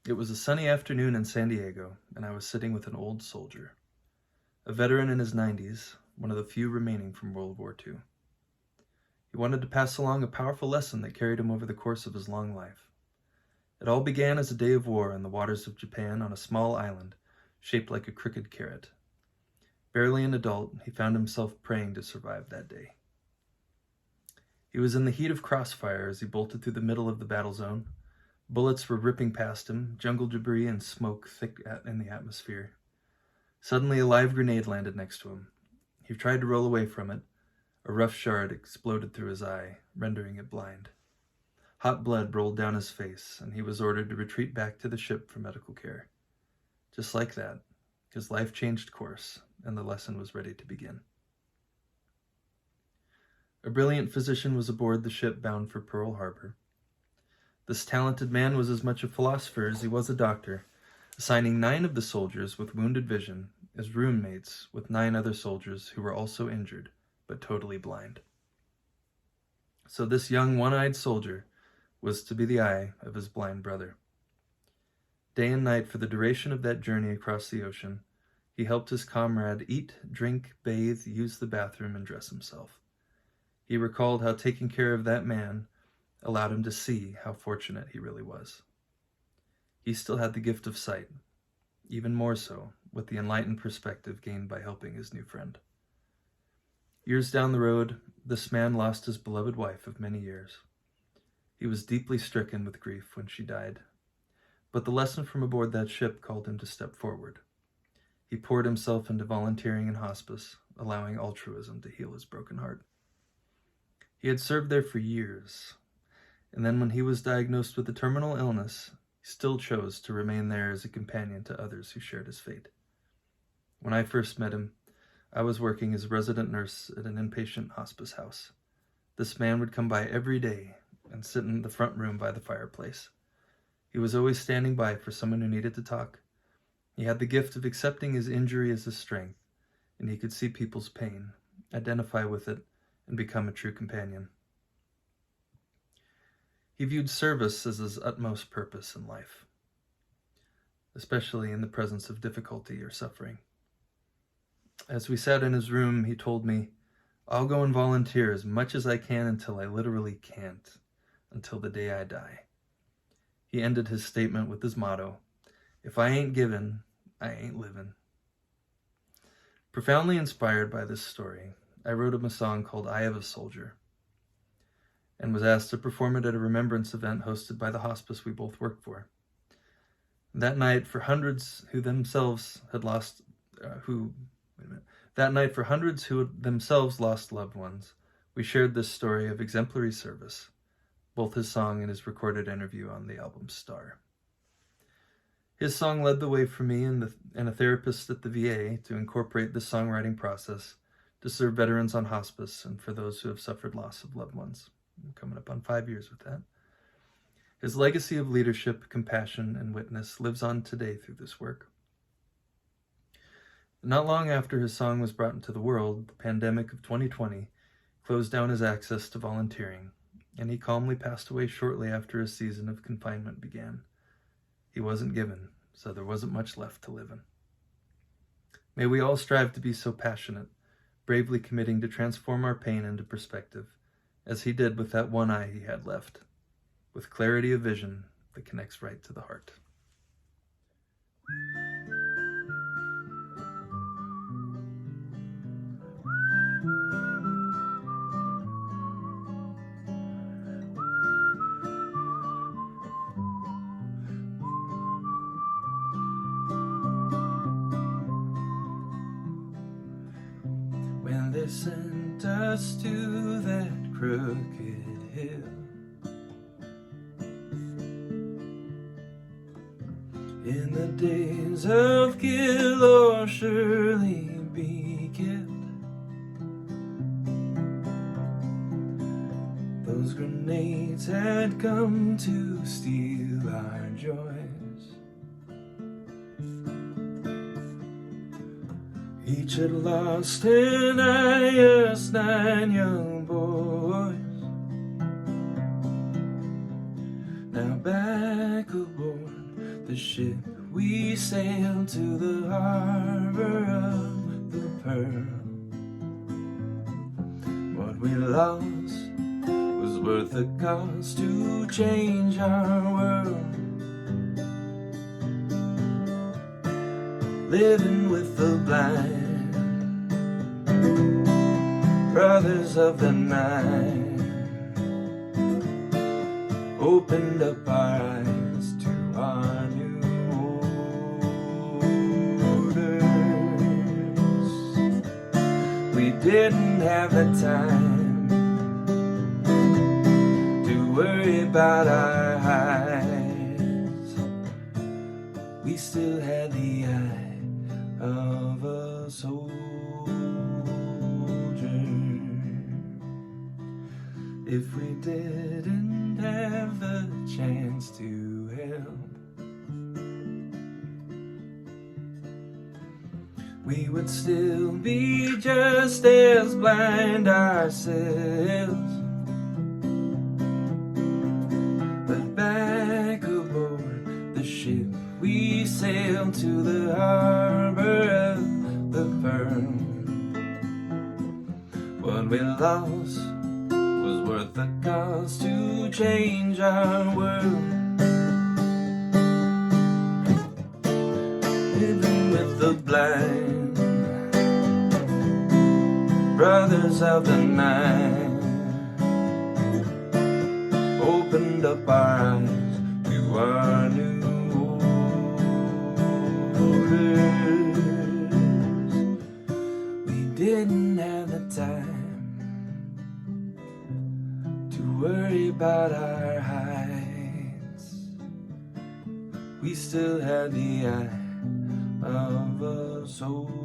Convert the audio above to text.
It was a sunny afternoon in San Diego, and I was sitting with an old soldier, a veteran in his 90s, one of the few remaining from World War II. He wanted to pass along a powerful lesson that carried him over the course of his long life. It all began as a day of war in the waters of Japan on a small island shaped like a crooked carrot. Barely an adult, he found himself praying to survive that day. He was in the heat of crossfire as he bolted through the middle of the battle zone. Bullets were ripping past him, jungle debris and smoke thick in the atmosphere. Suddenly, a live grenade landed next to him. He tried to roll away from it. A rough shard exploded through his eye, rendering it blind. Hot blood rolled down his face, and he was ordered to retreat back to the ship for medical care. Just like that, his life changed course, and the lesson was ready to begin. A brilliant physician was aboard the ship bound for Pearl Harbor. This talented man was as much a philosopher as he was a doctor, assigning 9 of the soldiers with wounded vision as roommates with 9 other soldiers who were also injured, but totally blind. So this young one-eyed soldier was to be the eye of his blind brother. Day and night for the duration of that journey across the ocean, he helped his comrade eat, drink, bathe, use the bathroom, and dress himself. He recalled how taking care of that man allowed him to see how fortunate he really was. He still had the gift of sight, even more so with the enlightened perspective gained by helping his new friend. Years down the road, this man lost his beloved wife of many years. He was deeply stricken with grief when she died, but the lesson from aboard that ship called him to step forward. He poured himself into volunteering in hospice, allowing altruism to heal his broken heart. He had served there for years, and then when he was diagnosed with a terminal illness, he still chose to remain there as a companion to others who shared his fate. When I first met him, I was working as a resident nurse at an inpatient hospice house. This man would come by every day and sit in the front room by the fireplace. He was always standing by for someone who needed to talk. He had the gift of accepting his injury as his strength, and he could see people's pain, identify with it, and become a true companion. He viewed service as his utmost purpose in life, especially in the presence of difficulty or suffering. As we sat in his room, he told me, "I'll go and volunteer as much as I can until I literally can't, until the day I die." He ended his statement with his motto, "If I ain't giving, I ain't living." Profoundly inspired by this story, I wrote him a song called "Eye of a Soldier," and was asked to perform it at a remembrance event hosted by the hospice we both worked for. That night, for hundreds who themselves lost loved ones, we shared this story of exemplary service, both his song and his recorded interview on the album Star. His song led the way for me and a therapist at the VA to incorporate the songwriting process to serve veterans on hospice and for those who have suffered loss of loved ones. I'm coming up on 5 years with that. His legacy of leadership, compassion, and witness lives on today through this work. Not long after his song was brought into the world, the pandemic of 2020 closed down his access to volunteering, and he calmly passed away shortly after a season of confinement began. He wasn't given, so there wasn't much left to live in. May we all strive to be so passionate, bravely committing to transform our pain into perspective, as he did with that one eye he had left, with clarity of vision that connects right to the heart. When they sent us to that crooked hill, in the days of kill or surely be killed, those grenades had come to steal our joys. Each had lost an eye, us 9 young boys. Now back aboard the ship we sailed to the harbor of the Pearl. What we lost was worth the cost to change our world. Living with the blind, brothers of the night, opened up our eyes to our new orders. We didn't have the time to worry about our hides. We still had the eye of a soldier. If we didn't have the chance to help, we would still be just as blind ourselves. But back aboard the ship we sailed to the harbor of the Pearl. What we lost was worth the cost to change our world. Living with the blind, brothers of the night, opened up our eyes to our new orders. We didn't have the time to worry about our hides. We still had the eye of a soldier.